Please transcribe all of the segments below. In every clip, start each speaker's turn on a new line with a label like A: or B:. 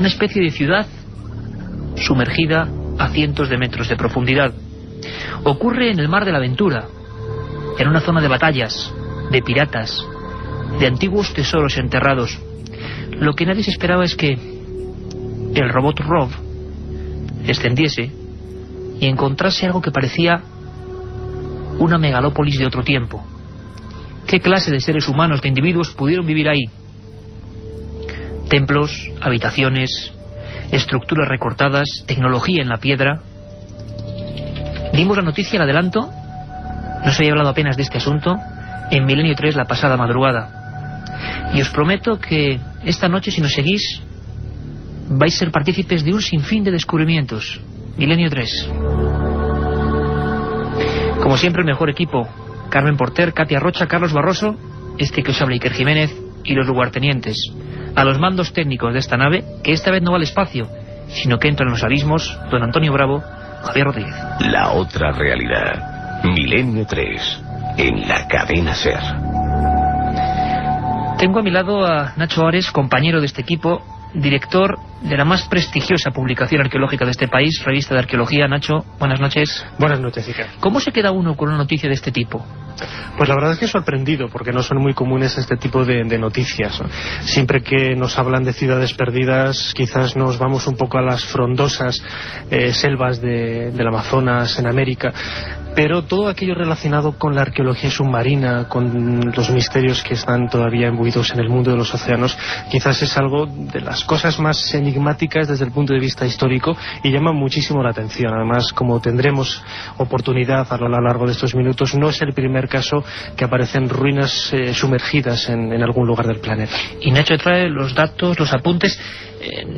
A: una especie de ciudad sumergida a cientos de metros de profundidad. Ocurre en el mar de la aventura, en una zona de batallas, de piratas, de antiguos tesoros enterrados. Lo que nadie se esperaba es que el robot Rob descendiese y encontrase algo que parecía una megalópolis de otro tiempo. ¿Qué clase de seres humanos, de individuos pudieron vivir ahí? Templos, habitaciones, estructuras recortadas, tecnología en la piedra. Dimos la noticia al adelanto, no se había hablado apenas de este asunto, en Milenio 3 la pasada madrugada. Y os prometo que esta noche, si nos seguís, vais a ser partícipes de un sinfín de descubrimientos. Milenio 3. Como siempre, el mejor equipo: Carmen Porter, Katia Rocha, Carlos Barroso, este que os habla Iker Jiménez, y los lugartenientes. A los mandos técnicos de esta nave, que esta vez no va al espacio, sino que entra en los abismos, don Antonio Bravo, Javier Rodríguez.
B: La otra realidad. Milenio 3, en la cadena SER.
A: Tengo a mi lado a Nacho Ares, compañero de este equipo, director de la más prestigiosa publicación arqueológica de este país, Revista de Arqueología. Nacho, buenas noches.
C: Buenas noches, Iker.
A: ¿Cómo se queda uno con una noticia de este tipo?
C: Pues la verdad es que sorprendido, porque no son muy comunes este tipo de noticias. Siempre que nos hablan de ciudades perdidas, quizás nos vamos un poco a las frondosas selvas del Amazonas en América, pero todo aquello relacionado con la arqueología submarina, con los misterios que están todavía imbuidos en el mundo de los océanos, quizás es algo de las cosas más enigmáticas desde el punto de vista histórico y llama muchísimo la atención. Además, como tendremos oportunidad a lo largo de estos minutos, no es el primer caso que aparecen ruinas sumergidas en algún lugar del planeta.
A: Y Nacho trae los datos, los apuntes.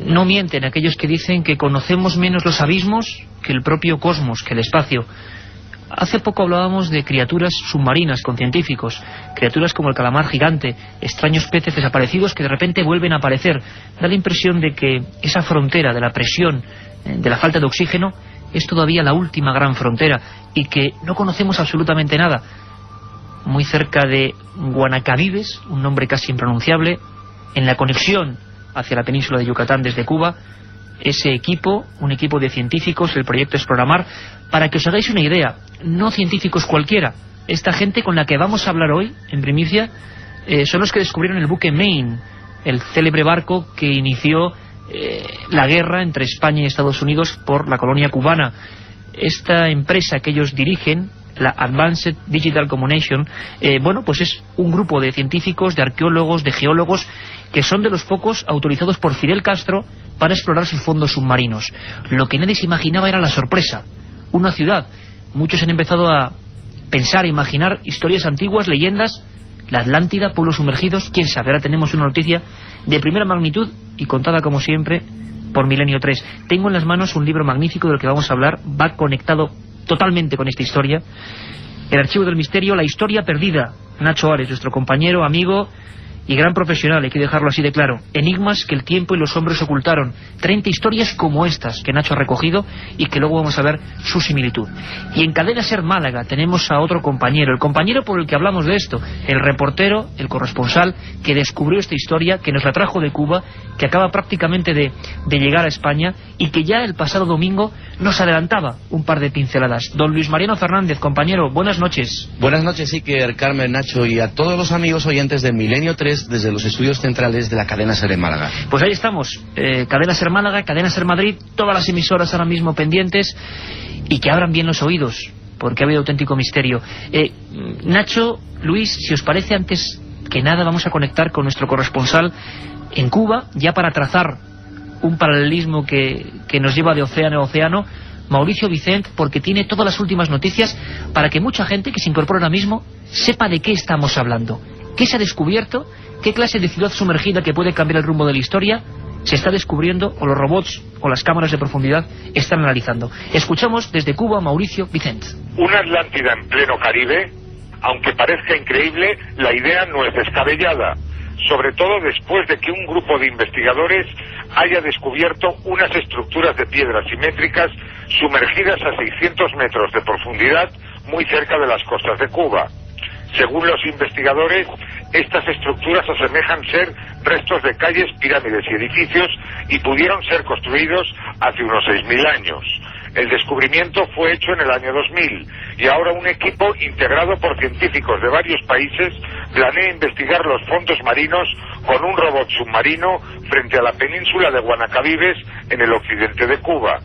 A: No mienten aquellos que dicen que conocemos menos los abismos que el propio cosmos, que el espacio. Hace poco hablábamos de criaturas submarinas con científicos, criaturas como el calamar gigante, extraños peces desaparecidos que de repente vuelven a aparecer. Da la impresión de que esa frontera de la presión, de la falta de oxígeno, es todavía la última gran frontera y que no conocemos absolutamente nada. Muy cerca de Guanacabibes, un nombre casi impronunciable, en la conexión hacia la península de Yucatán desde Cuba, ese equipo, un equipo de científicos, el proyecto Exploramar. Para que os hagáis una idea, no científicos cualquiera, esta gente con la que vamos a hablar hoy, en primicia, son los que descubrieron el buque Maine, el célebre barco que inició la guerra entre España y Estados Unidos por la colonia cubana. Esta empresa que ellos dirigen, la Advanced Digital Communication, bueno, pues es un grupo de científicos, de arqueólogos, de geólogos, que son de los pocos autorizados por Fidel Castro para explorar sus fondos submarinos. Lo que nadie se imaginaba era la sorpresa. Una ciudad. Muchos han empezado a pensar, a imaginar historias antiguas, leyendas, la Atlántida, pueblos sumergidos. Quién sabe, ahora tenemos una noticia de primera magnitud y contada como siempre por Milenio 3. Tengo en las manos un libro magnífico del que vamos a hablar, va conectado totalmente con esta historia. El archivo del misterio, la historia perdida. Nacho Ares, nuestro compañero, amigo y gran profesional, hay que dejarlo así de claro. Enigmas que el tiempo y los hombres ocultaron. 30 historias como estas que Nacho ha recogido y que luego vamos a ver su similitud. Y en Cadena SER Málaga tenemos a otro compañero, el compañero por el que hablamos de esto, el reportero, el corresponsal que descubrió esta historia, que nos la trajo de Cuba, que acaba prácticamente de llegar a España y que ya el pasado domingo nos adelantaba un par de pinceladas. Don Luis Mariano Fernández, compañero, buenas noches.
D: Buenas noches, Iker, Carmen, Nacho y a todos los amigos oyentes de Milenio 3 desde los estudios centrales de la cadena SER en Málaga.
A: Pues ahí estamos, cadena SER Málaga, cadena SER Madrid, todas las emisoras ahora mismo pendientes y que abran bien los oídos, porque ha habido auténtico misterio. Nacho, Luis, si os parece, antes que nada vamos a conectar con nuestro corresponsal en Cuba, ya para trazar un paralelismo que nos lleva de océano a océano, Mauricio Vicent, porque tiene todas las últimas noticias para que mucha gente que se incorpora ahora mismo sepa de qué estamos hablando. ¿Qué se ha descubierto? ¿Qué clase de ciudad sumergida que puede cambiar el rumbo de la historia se está descubriendo, o los robots o las cámaras de profundidad están analizando? Escuchamos desde Cuba a Mauricio Vicent.
E: Una Atlántida en pleno Caribe, aunque parezca increíble, la idea no es descabellada, sobre todo después de que un grupo de investigadores haya descubierto unas estructuras de piedras simétricas sumergidas a 600 metros de profundidad muy cerca de las costas de Cuba. Según los investigadores, Estas estructuras asemejan ser restos de calles, pirámides y edificios y pudieron ser construidos hace unos 6.000 años. El descubrimiento fue hecho en el año 2000 y ahora un equipo integrado por científicos de varios países planea investigar los fondos marinos con un robot submarino frente a la península de Guanacabibes en el occidente de Cuba.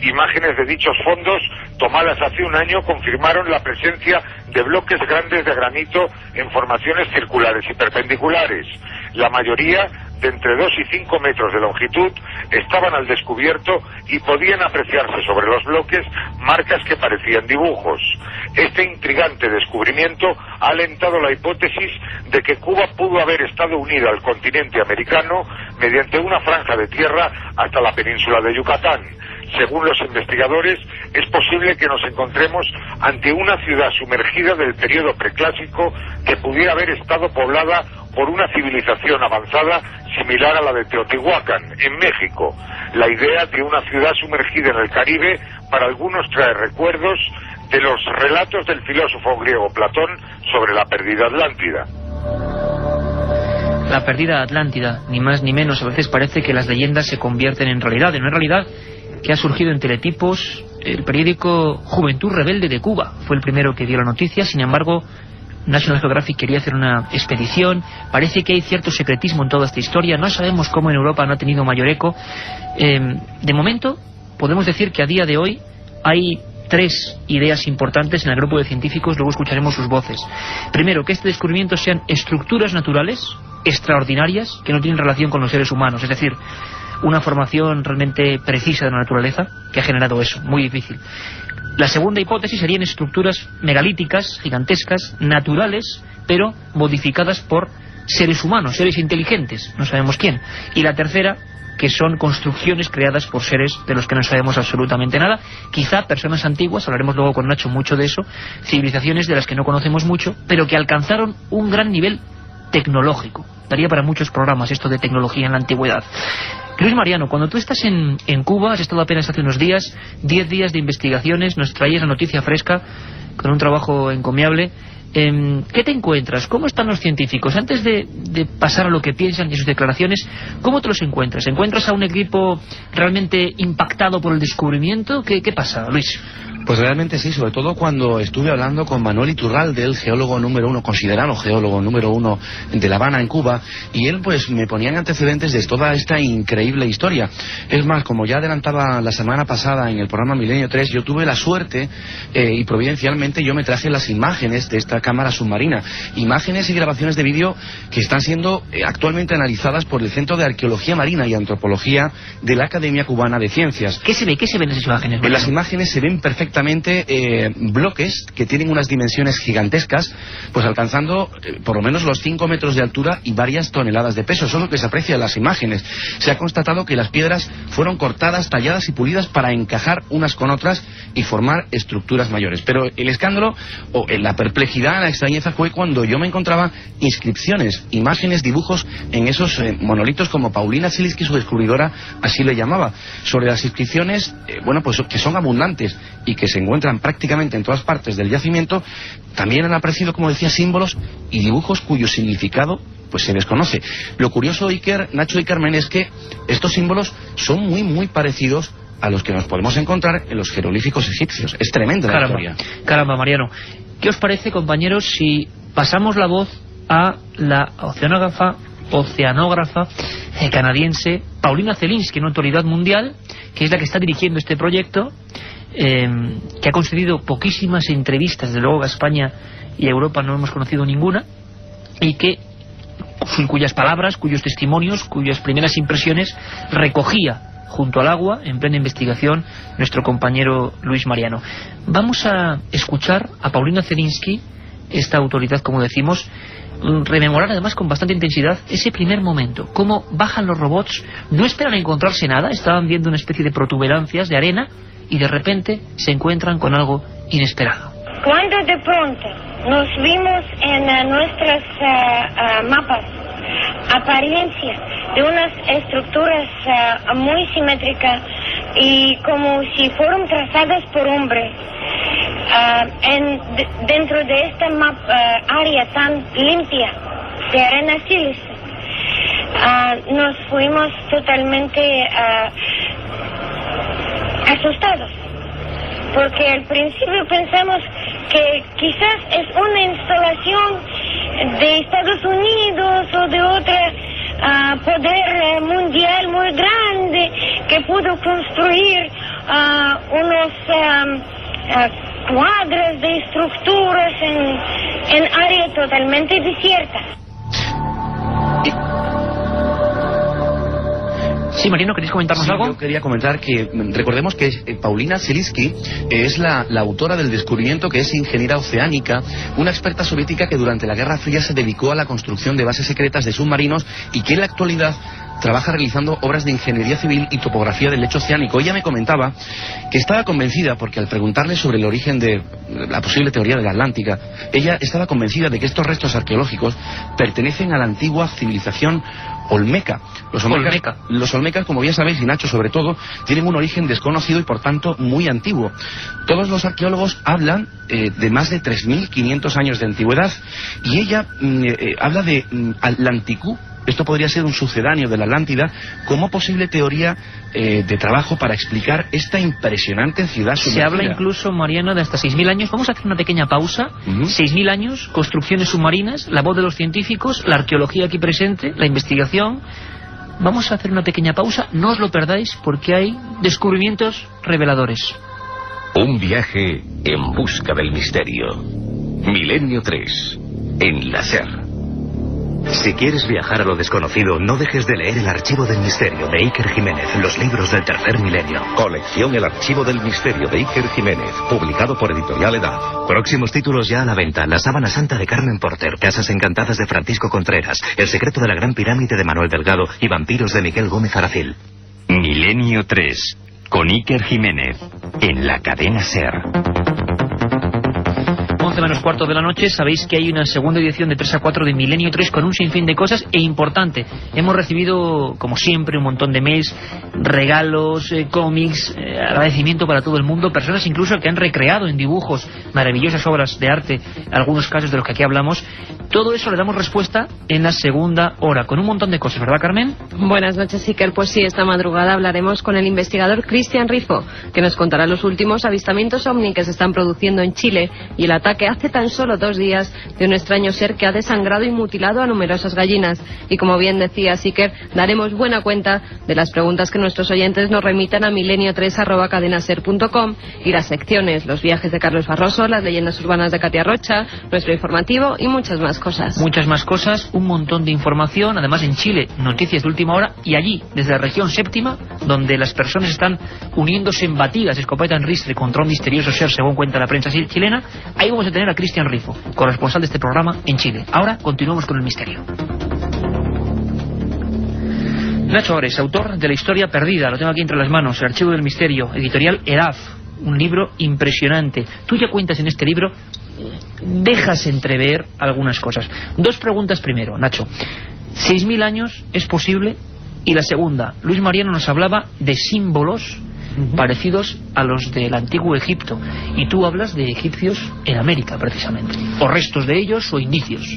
E: Imágenes de dichos fondos tomadas hace un año confirmaron la presencia de bloques grandes de granito en formaciones circulares y perpendiculares. La mayoría, de entre 2 y 5 metros de longitud, estaban al descubierto y podían apreciarse sobre los bloques marcas que parecían dibujos. Este intrigante descubrimiento ha alentado la hipótesis de que Cuba pudo haber estado unida al continente americano mediante una franja de tierra hasta la península de Yucatán. Según los investigadores, es posible que nos encontremos ante una ciudad sumergida del periodo preclásico que pudiera haber estado poblada por una civilización avanzada similar a la de Teotihuacán, en México. La idea de una ciudad sumergida en el Caribe para algunos trae recuerdos de los relatos del filósofo griego Platón sobre la perdida Atlántida.
A: La perdida Atlántida, ni más ni menos. A veces parece que las leyendas se convierten en realidad, en una realidad que ha surgido en teletipos. El periódico Juventud Rebelde de Cuba fue el primero que dio la noticia. Sin embargo, National Geographic quería hacer una expedición. Parece que hay cierto secretismo en toda esta historia. No sabemos cómo en Europa no ha tenido mayor eco. De momento, podemos decir que a día de hoy hay 3 ideas importantes en el grupo de científicos. Luego escucharemos sus voces. Primero, que este descubrimiento sean estructuras naturales extraordinarias que no tienen relación con los seres humanos. Es decir, una formación realmente precisa de la naturaleza que ha generado eso, muy difícil. La segunda hipótesis serían estructuras megalíticas, gigantescas, naturales, pero modificadas por seres humanos, seres inteligentes, no sabemos quién. Y la tercera, que son construcciones creadas por seres de los que no sabemos absolutamente nada, quizá personas antiguas, hablaremos luego con Nacho mucho de eso, civilizaciones de las que no conocemos mucho, pero que alcanzaron un gran nivel tecnológico. Daría para muchos programas esto de tecnología en la antigüedad. Luis Mariano, cuando tú estás en Cuba, has estado apenas hace unos días, 10 días de investigaciones, nos traías la noticia fresca, con un trabajo encomiable. ¿Qué te encuentras? ¿Cómo están los científicos? Antes de pasar a lo que piensan y sus declaraciones, ¿cómo te los encuentras? ¿Encuentras a un equipo realmente impactado por el descubrimiento? ¿Qué pasa, Luis?
D: Pues realmente sí, sobre todo cuando estuve hablando con Manuel Iturralde, el geólogo número 1, considerado geólogo número 1 de La Habana, en Cuba, y él pues me ponía en antecedentes de toda esta increíble historia. Es más, como ya adelantaba la semana pasada en el programa Milenio 3, yo tuve la suerte y providencialmente yo me traje las imágenes de esta cámara submarina, imágenes y grabaciones de vídeo que están siendo actualmente analizadas por el Centro de Arqueología Marina y Antropología de la Academia Cubana de Ciencias.
A: ¿Qué se ve? ¿Qué se ven en esas imágenes?
D: En las imágenes se ven perfectamente bloques que tienen unas dimensiones gigantescas, pues alcanzando por lo menos los 5 metros de altura y varias toneladas de peso. Eso es lo que se aprecia en las imágenes. Se ha constatado que las piedras fueron cortadas, talladas y pulidas para encajar unas con otras y formar estructuras mayores. Pero el escándalo, o la perplejidad, la extrañeza, fue cuando yo me encontraba inscripciones, imágenes, dibujos en esos monolitos, como Paulina Zelinsky, su descubridora, así le llamaba. Sobre las inscripciones, bueno, pues que son abundantes y que se encuentran prácticamente en todas partes del yacimiento, también han aparecido, como decía, símbolos y dibujos cuyo significado pues se desconoce. Lo curioso, Iker, Nacho y Carmen, es que estos símbolos son muy parecidos a los que nos podemos encontrar en los jeroglíficos egipcios. Es tremenda la historia.
A: Caramba, Mariano. ¿Qué os parece, compañeros, si pasamos la voz a la oceanógrafa canadiense Paulina Zelinsky, una autoridad mundial, que es la que está dirigiendo este proyecto, que ha concedido poquísimas entrevistas, desde luego a España y a Europa no hemos conocido ninguna, y cuyas palabras, cuyos testimonios, cuyas primeras impresiones recogía junto al agua, en plena investigación, nuestro compañero Luis Mariano. Vamos a escuchar a Paulina Zelinsky, esta autoridad, como decimos, rememorar además con bastante intensidad ese primer momento, cómo bajan los robots, no esperan encontrarse nada, estaban viendo una especie de protuberancias de arena y de repente se encuentran con algo inesperado.
F: Cuando de pronto nos vimos en nuestros mapas apariencia de unas estructuras muy simétricas y como si fueran trazadas por hombre, dentro de esta área tan limpia de arena sílice. Nos fuimos totalmente asustados, porque al principio pensamos que quizás es una instalación de Estados Unidos o de otra poder mundial muy grande que pudo construir unos cuadras de estructuras en área totalmente desierta.
A: Sí, Mariano, ¿queréis comentarnos algo?
D: Yo quería comentar que recordemos que Paulina Siliski es la autora del descubrimiento, que es ingeniera oceánica, una experta soviética que durante la Guerra Fría se dedicó a la construcción de bases secretas de submarinos y que en la actualidad trabaja realizando obras de ingeniería civil y topografía del lecho oceánico. Ella me comentaba que estaba convencida, porque al preguntarle sobre el origen de la posible teoría de la Atlántica, ella estaba convencida de que estos restos arqueológicos pertenecen a la antigua civilización olmeca. Los olmecas, como bien sabéis, y Nacho sobre todo, tienen un origen desconocido y por tanto muy antiguo. Todos los arqueólogos hablan de más de 3.500 años de antigüedad, y ella habla de Atlanticú. Esto podría ser un sucedáneo de la Atlántida como posible teoría de trabajo para explicar esta impresionante ciudad sumergida.
A: Se habla incluso, Mariano, de hasta 6.000 años. Vamos a hacer una pequeña pausa. 6.000 años, construcciones submarinas, la voz de los científicos, la arqueología aquí presente, la investigación. Vamos a hacer una pequeña pausa, no os lo perdáis, porque hay descubrimientos reveladores.
B: Un viaje en busca del misterio. Milenio 3, en la SER.
G: Si quieres viajar a lo desconocido, no dejes de leer El Archivo del Misterio de Iker Jiménez, los libros del tercer milenio.
B: Colección El Archivo del Misterio de Iker Jiménez, publicado por Editorial Edad.
G: Próximos títulos ya a la venta: La Sábana Santa de Carmen Porter, Casas Encantadas de Francisco Contreras, El Secreto de la Gran Pirámide de Manuel Delgado y Vampiros de Miguel Gómez Aracil.
H: Milenio 3, con Iker Jiménez, en la cadena SER.
A: 11 menos cuarto de la noche, sabéis que hay una segunda edición de 3 a 4 de Milenio 3 con un sinfín de cosas, e importante, hemos recibido, como siempre, un montón de mails, regalos, cómics, agradecimiento para todo el mundo, personas incluso que han recreado en dibujos maravillosas obras de arte, algunos casos de los que aquí hablamos. Todo eso le damos respuesta en la segunda hora, con un montón de cosas, ¿verdad, Carmen?
I: Buenas noches, Iker. Pues sí, esta madrugada hablaremos con el investigador Cristian Rifo, que nos contará los últimos avistamientos ovni que se están produciendo en Chile y el ataque hace tan solo 2 días de un extraño ser que ha desangrado y mutilado a numerosas gallinas. Y como bien decía Iker, daremos buena cuenta de las preguntas que nuestros oyentes nos remitan a milenio3@cadenaser.com, y las secciones, los viajes de Carlos Barroso, las leyendas urbanas de Katia Rocha, nuestro informativo y muchas más cosas.
A: Muchas más cosas, un montón de información, además en Chile, noticias de última hora, y allí, desde la región séptima, donde las personas están uniéndose en batidas, escopeta en ristre contra un misterioso ser, según cuenta la prensa chilena, ahí vamos a tener a Cristian Rifo, corresponsal de este programa en Chile. Ahora continuamos con el misterio. Nacho Ores, autor de La Historia Perdida, lo tengo aquí entre las manos, El Archivo del Misterio, editorial EDAF, un libro impresionante. Tú ya cuentas en este libro, dejas entrever algunas cosas. 2 preguntas primero, Nacho. 6.000 años, ¿es posible? Y la segunda, Luis Mariano nos hablaba de símbolos parecidos a los del antiguo Egipto, y tú hablas de egipcios en América, precisamente, o restos de ellos o indicios.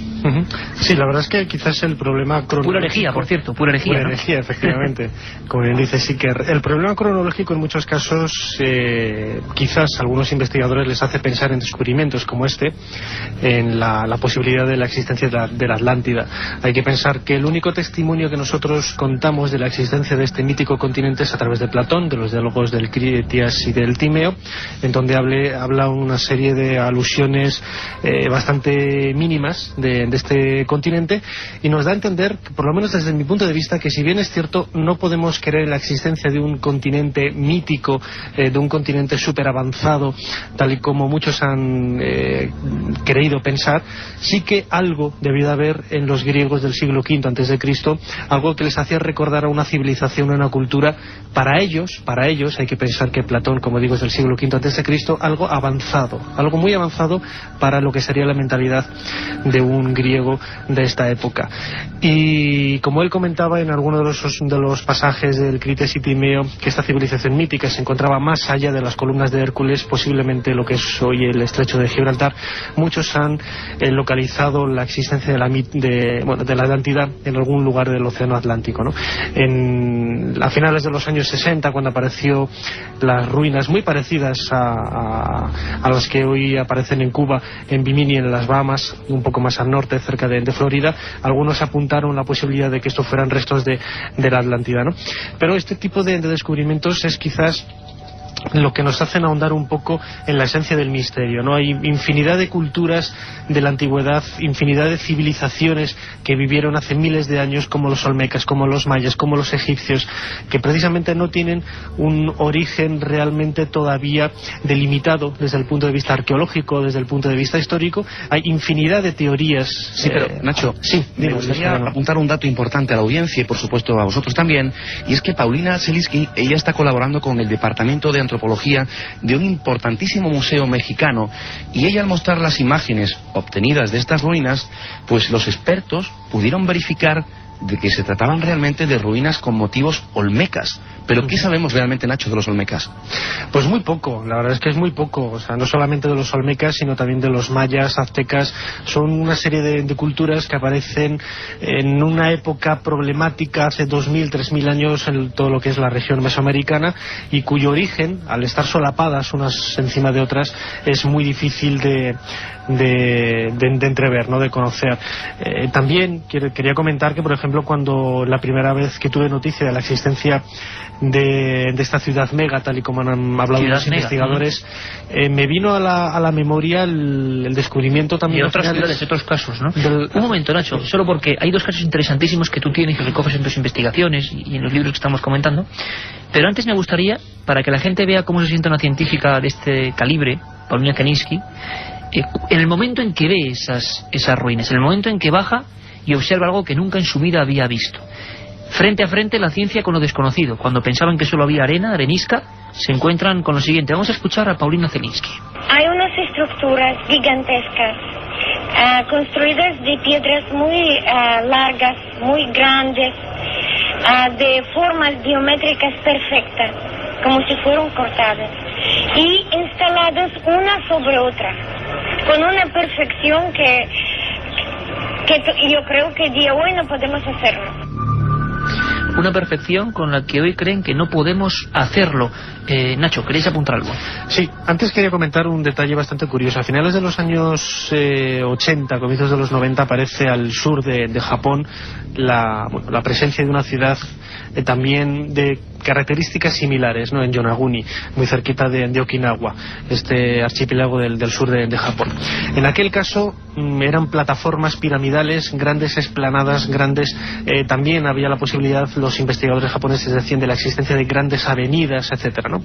C: Sí, la verdad es que quizás el problema cronológico...
A: Pura herejía, por cierto, pura herejía.
C: Pura herejía, efectivamente, como bien dice Iker. El problema cronológico en muchos casos, quizás a algunos investigadores les hace pensar en descubrimientos como este, en la posibilidad de la existencia de la Atlántida. Hay que pensar que el único testimonio que nosotros contamos de la existencia de este mítico continente es a través de Platón, de los diálogos del Critias y del Timeo, en donde habla una serie de alusiones bastante mínimas de este continente, y nos da a entender, por lo menos desde mi punto de vista, que si bien es cierto, no podemos creer en la existencia de un continente mítico, de un continente súper avanzado, tal y como muchos han creído pensar, sí que algo debió de haber en los griegos del siglo V a.C., algo que les hacía recordar a una civilización, a una cultura, para ellos griegos. Hay que pensar que Platón, como digo, es del siglo V a.C., algo avanzado, algo muy avanzado para lo que sería la mentalidad de un griego de esta época. Y como él comentaba en alguno de los pasajes del Crites y Timeo, que esta civilización mítica se encontraba más allá de las columnas de Hércules, posiblemente lo que es hoy el estrecho de Gibraltar. Muchos han localizado la existencia de la Atlántida en algún lugar del océano Atlántico, ¿no? A finales de los años 60, cuando apareció las ruinas muy parecidas a las que hoy aparecen en Cuba, en Bimini, en las Bahamas, un poco más al norte, cerca de Florida, algunos apuntaron la posibilidad de que esto fueran restos de la Atlántida, ¿no? Pero este tipo de descubrimientos es quizás lo que nos hacen ahondar un poco en la esencia del misterio, ¿no? Hay infinidad de culturas de la antigüedad, infinidad de civilizaciones que vivieron hace miles de años, como los olmecas, como los mayas, como los egipcios, que precisamente no tienen un origen realmente todavía delimitado desde el punto de vista arqueológico, desde el punto de vista histórico. Hay infinidad de teorías.
D: Sí, pero Nacho, me gustaría apuntar un dato importante a la audiencia y por supuesto a vosotros también, y es que Paulina Zelinsky, ella está colaborando con el Departamento de Antropología de un importantísimo museo mexicano, y ella, al mostrar las imágenes obtenidas de estas ruinas, pues los expertos pudieron verificar de que se trataban realmente de ruinas con motivos olmecas. ¿Pero qué sabemos realmente, Nacho, de los olmecas?
C: Pues muy poco, la verdad es que es muy poco. O sea, no solamente de los olmecas, sino también de los mayas, aztecas. Son una serie de culturas que aparecen en una época problemática hace 2000, 3000 años en todo lo que es la región mesoamericana, y cuyo origen, al estar solapadas unas encima de otras, es muy difícil de entrever, ¿no? De conocer. También quería comentar que, por ejemplo, cuando la primera vez que tuve noticia de la existencia de esta ciudad mega, tal y como han hablado los investigadores, me vino a la memoria el descubrimiento también
A: de otras ciudades, de otros casos, ¿no? Un momento, Nacho, solo porque hay dos casos interesantísimos que tú tienes, que recoges en tus investigaciones y en los libros que estamos comentando, pero antes me gustaría, para que la gente vea cómo se siente una científica de este calibre, Paulina Zelinsky, en el momento en que ve esas ruinas, en el momento en que baja y observa algo que nunca en su vida había visto. Frente a frente la ciencia con lo desconocido. Cuando pensaban que solo había arena, arenisca, se encuentran con lo siguiente. Vamos a escuchar a Paulina Zelinsky.
F: Hay unas estructuras gigantescas, construidas de piedras muy largas, muy grandes, de formas geométricas perfectas, como si fueran cortadas, y instaladas una sobre otra, con una perfección que yo creo que de hoy no podemos hacerlo.
A: Una perfección con la que hoy creen que no podemos hacerlo. Nacho, ¿queréis apuntar algo?
C: Sí, antes quería comentar un detalle bastante curioso. A finales de los años 80, comienzos de los 90, aparece al sur de Japón la presencia de una ciudad también de características similares, ¿no? En Yonaguni, muy cerquita de Okinawa, este archipiélago del sur de Japón. En aquel caso eran plataformas piramidales, grandes esplanadas, grandes. También había la posibilidad, los investigadores japoneses decían, de la existencia de grandes avenidas, etcétera, ¿no?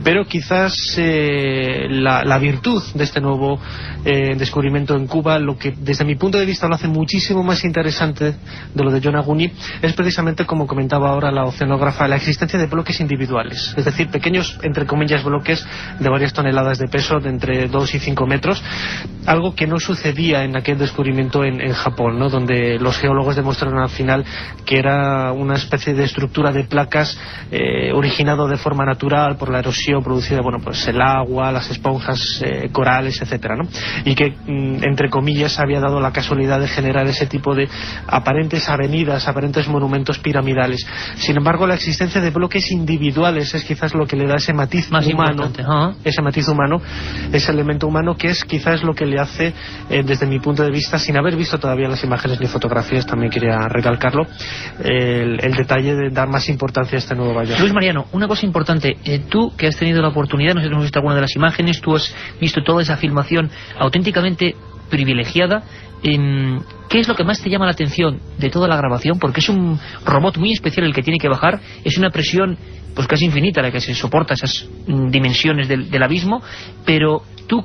C: Pero quizás la virtud de este nuevo descubrimiento en Cuba, lo que desde mi punto de vista lo hace muchísimo más interesante de lo de Yonaguni, es precisamente, como comentaba ahora la oceanógrafa, la existencia de bloques individuales, es decir, pequeños, entre comillas, bloques de varias toneladas de peso, de entre 2 y 5 metros, algo que no sucedía en aquel descubrimiento en Japón, ¿no? Donde los geólogos demostraron al final que era una especie de estructura de placas originado de forma natural por la erosión producida, pues el agua, las esponjas, corales, etcétera, ¿no? Y que, entre comillas, había dado la casualidad de generar ese tipo de aparentes avenidas, aparentes monumentos piramidales. Sin embargo, la existencia de bloques individuales es quizás lo que le da ese matiz más humano, ese matiz humano, ese elemento humano, que es quizás lo que le hace, desde mi punto de vista, sin haber visto todavía las imágenes ni fotografías, también quería recalcarlo, el detalle de dar más importancia a este nuevo hallazgo.
A: Luis Mariano, una cosa importante, tú que has tenido la oportunidad, no sé si hemos visto alguna de las imágenes, tú has visto toda esa filmación auténticamente privilegiada. ¿Qué es lo que más te llama la atención de toda la grabación? Porque es un robot muy especial el que tiene que bajar, es una presión pues casi infinita la que se soporta esas dimensiones del abismo, pero tú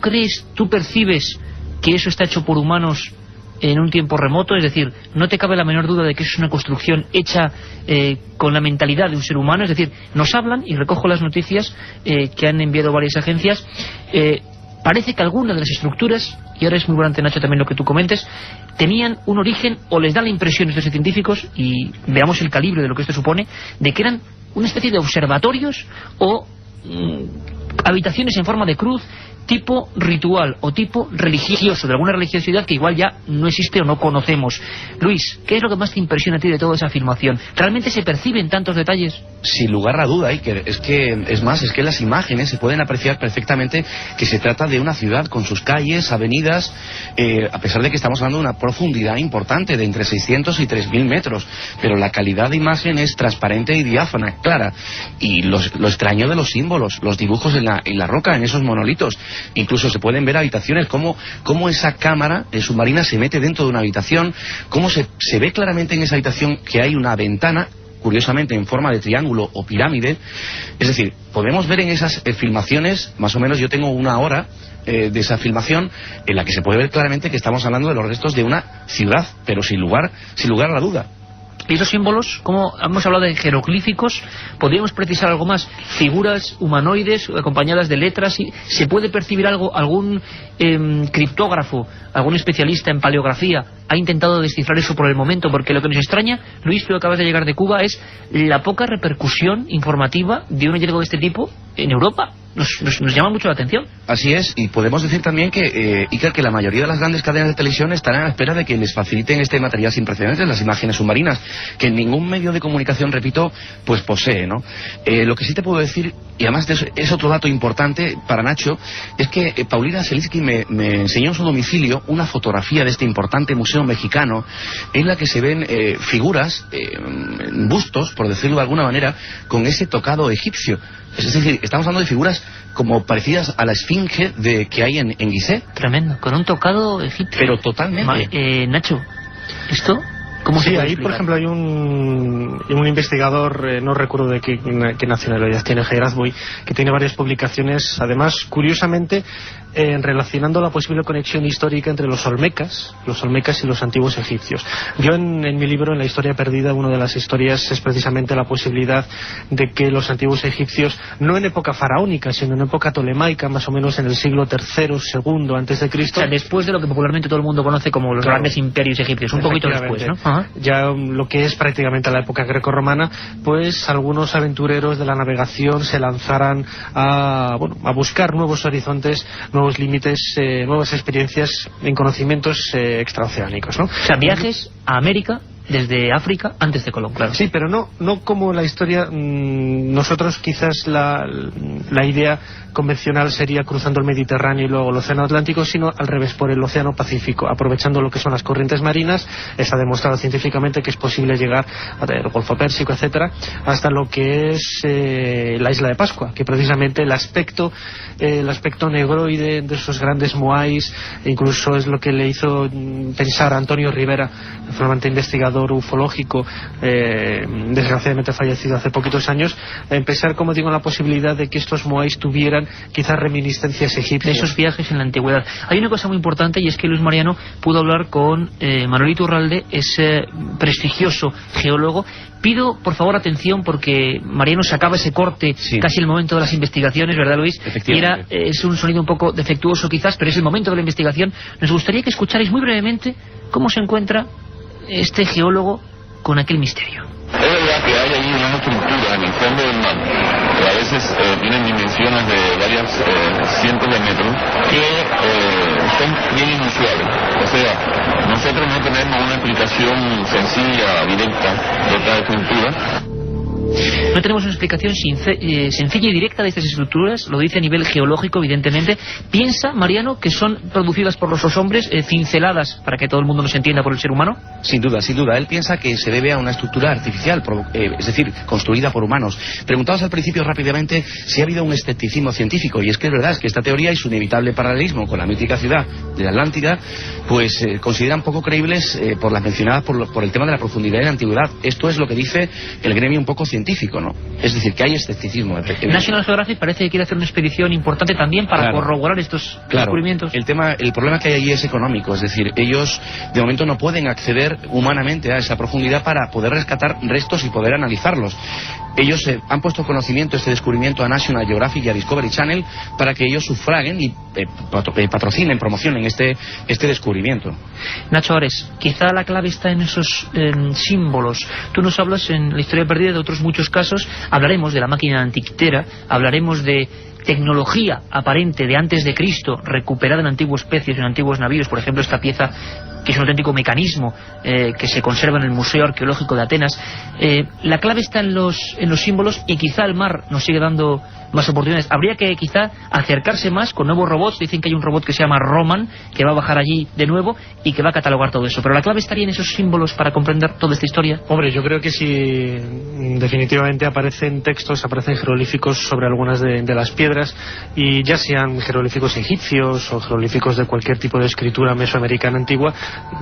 A: percibes que eso está hecho por humanos en un tiempo remoto, es decir, no te cabe la menor duda de que es una construcción hecha con la mentalidad de un ser humano, es decir, nos hablan, y recojo las noticias que han enviado varias agencias, parece que algunas de las estructuras, y ahora es muy importante, Nacho, también lo que tú comentes, tenían un origen, o les da la impresión a estos científicos, y veamos el calibre de lo que esto supone, de que eran una especie de observatorios o habitaciones en forma de cruz, tipo ritual o tipo religioso, de alguna religiosidad que igual ya no existe o no conocemos. Luis, ¿qué es lo que más te impresiona a ti de toda esa afirmación? ¿Realmente se perciben tantos detalles?
D: Sin lugar a duda, Iker. Es que las imágenes se pueden apreciar perfectamente que se trata de una ciudad con sus calles, avenidas, a pesar de que estamos hablando de una profundidad importante de entre 600 y 3000 metros, pero la calidad de imagen es transparente y diáfana, clara, y lo extraño de los símbolos, los dibujos en la roca, en esos monolitos. Incluso se pueden ver habitaciones, cómo esa cámara submarina se mete dentro de una habitación, cómo se ve claramente en esa habitación que hay una ventana, curiosamente en forma de triángulo o pirámide. Es decir, podemos ver en esas filmaciones, más o menos yo tengo una hora de esa filmación, en la que se puede ver claramente que estamos hablando de los restos de una ciudad, pero sin lugar a la duda.
A: ¿Y esos símbolos, como hemos hablado de jeroglíficos, podríamos precisar algo más? Figuras humanoides acompañadas de letras. ¿Se puede percibir algo? ¿Algún criptógrafo, algún especialista en paleografía ha intentado descifrar eso por el momento? Porque lo que nos extraña, Luis, tú acabas de llegar de Cuba, es la poca repercusión informativa de un hallazgo de este tipo en Europa. Nos llama mucho la atención.
D: Así es, y podemos decir también que, Iker, que la mayoría de las grandes cadenas de televisión están a la espera de que les faciliten este material sin precedentes, las imágenes submarinas, que ningún medio de comunicación, repito, pues posee, ¿no? Lo que sí te puedo decir, y además es otro dato importante para Nacho, es que Paulina Selitsky me enseñó en su domicilio una fotografía de este importante museo mexicano, en la que se ven figuras, bustos, por decirlo de alguna manera, con ese tocado egipcio. Es decir, estamos hablando de figuras como parecidas a la esfinge que hay en Gizeh.
A: Tremendo, con un tocado egipcio.
D: Pero totalmente.
A: Nacho, ¿esto cómo se puede
C: ahí
A: explicar?
C: Por ejemplo hay un investigador, no recuerdo de qué nacionalidad tiene, Gerazboy, que tiene varias publicaciones, además, curiosamente, relacionando la posible conexión histórica entre los olmecas y los antiguos egipcios. Yo en mi libro, en La historia perdida, una de las historias es precisamente la posibilidad de que los antiguos egipcios, no en época faraónica, sino en época tolemaica, más o menos en el siglo III, II antes de Cristo.
A: O sea, después de lo que popularmente todo el mundo conoce como los grandes imperios egipcios, un poquito después, ¿no? Ajá.
C: Ya lo que es prácticamente la época grecorromana, pues algunos aventureros de la navegación se lanzaran a buscar nuevos horizontes, nuevos límites, nuevas experiencias en conocimientos extraoceánicos, ¿no?
A: O sea, viajes a América desde África antes de Colón, claro.
C: Sí, pero no como la historia. Nosotros quizás la idea convencional sería cruzando el Mediterráneo y luego el Océano Atlántico, sino al revés, por el Océano Pacífico, aprovechando lo que son las corrientes marinas. Está demostrado científicamente que es posible llegar al Golfo Pérsico, etcétera, hasta lo que es la isla de Pascua, que precisamente el aspecto negroide de esos grandes moais, incluso es lo que le hizo pensar a Antonio Rivera, flamante investigador ufológico, desgraciadamente fallecido hace poquitos años, pensar, como digo, en la posibilidad de que estos moais tuvieran quizás reminiscencias egipcias.
A: De esos viajes en la antigüedad. Hay una cosa muy importante, y es que Luis Mariano pudo hablar con Manolito Urralde, ese prestigioso geólogo. Pido, por favor, atención, porque Mariano sacaba ese corte casi el momento de las investigaciones, ¿verdad, Luis?
D: Efectivamente.
A: Es un sonido un poco defectuoso quizás, pero es el momento de la investigación. Nos gustaría que escucharais muy brevemente cómo se encuentra este geólogo con aquel misterio.
J: Es verdad que hay ahí una estructura en el fondo del mar, que a veces tienen dimensiones de varias cientos de metros, que son bien inusuales. O sea, nosotros no tenemos una explicación sencilla, directa de esta estructura.
A: No tenemos una explicación sencilla y directa de estas estructuras, lo dice a nivel geológico, evidentemente. Piensa, Mariano, que son producidas por los hombres, cinceladas, para que todo el mundo nos entienda, por el ser humano.
D: Sin duda. Él piensa que se debe a una estructura artificial, es decir, construida por humanos. Preguntabas al principio rápidamente si ha habido un escepticismo científico, y es que es verdad, es que esta teoría y su inevitable paralelismo con la mítica ciudad de la Atlántida, pues consideran poco creíbles por las mencionadas por el tema de la profundidad y la antigüedad. Esto es lo que dice el gremio un poco científico científico, ¿no? Es decir, que hay escepticismo.
A: National Geographic parece que quiere hacer una expedición importante también para corroborar estos descubrimientos.
D: El problema que hay allí es económico, es decir, ellos de momento no pueden acceder humanamente a esa profundidad para poder rescatar restos y poder analizarlos. Ellos han puesto conocimiento, este descubrimiento, a National Geographic y a Discovery Channel para que ellos sufraguen y patrocinen, promocionen este descubrimiento.
A: Nacho Ares, quizá la clave está en esos símbolos. Tú nos hablas en La Historia Perdida de otros muchos casos, hablaremos de la máquina antiquitera, hablaremos de tecnología aparente de antes de Cristo recuperada en antiguos especies, en antiguos navíos, por ejemplo esta pieza que es un auténtico mecanismo que se conserva en el Museo Arqueológico de Atenas. La clave está en los símbolos, y quizá el mar nos sigue dando más oportunidades. Habría que quizá acercarse más con nuevos robots. Dicen que hay un robot que se llama Roman, que va a bajar allí de nuevo y que va a catalogar todo eso. Pero la clave estaría en esos símbolos para comprender toda esta historia.
C: Hombre, yo creo que si definitivamente aparecen textos, aparecen jeroglíficos sobre algunas de las piedras, y ya sean jeroglíficos egipcios o jeroglíficos de cualquier tipo de escritura mesoamericana antigua,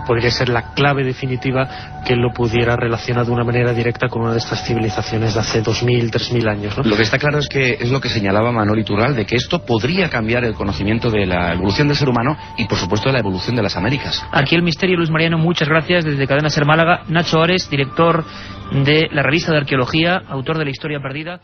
C: podría ser la clave definitiva que lo pudiera relacionar de una manera directa con una de estas civilizaciones de hace 2000, 3000 años, ¿no?
D: Lo que está claro es que es lo que señalaba Manuel Iturral, de que esto podría cambiar el conocimiento de la evolución del ser humano y por supuesto de la evolución de las Américas.
A: Aquí el misterio, Luis Mariano, muchas gracias. Desde Cadena Ser Málaga, Nacho Ares, director de la revista de arqueología, autor de La Historia Perdida.